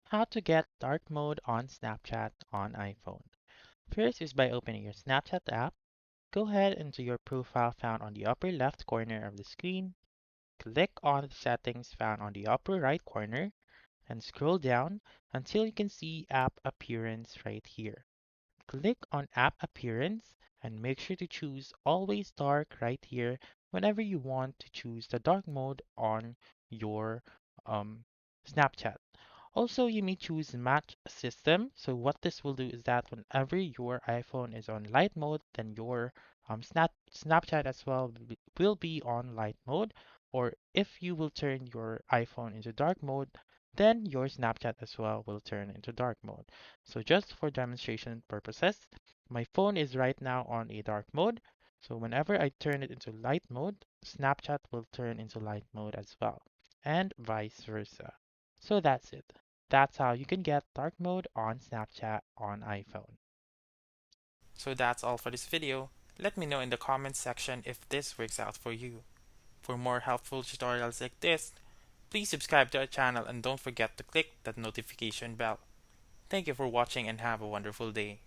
How to get dark mode on Snapchat on iPhone. First is by opening your Snapchat app. Go ahead into your profile found on the upper left corner of the screen. Click on the settings found on the upper right corner and scroll down until you can see app appearance right here. Click on app appearance and make sure to choose always dark right here whenever you want to choose the dark mode on your um, Snapchat. Also, you may choose match system. So what this will do is that whenever your iPhone is on light mode, then your Snapchat as well will be on light mode. Or if you will turn your iPhone into dark mode, then your Snapchat as well will turn into dark mode. So just for demonstration purposes, my phone is right now on a dark mode. So whenever I turn it into light mode, Snapchat will turn into light mode as well, and vice versa. So that's it. That's how you can get dark mode on Snapchat on iPhone. So that's all for this video. Let me know in the comments section if this works out for you. For more helpful tutorials like this, please subscribe to our channel and don't forget to click that notification bell. Thank you for watching and have a wonderful day.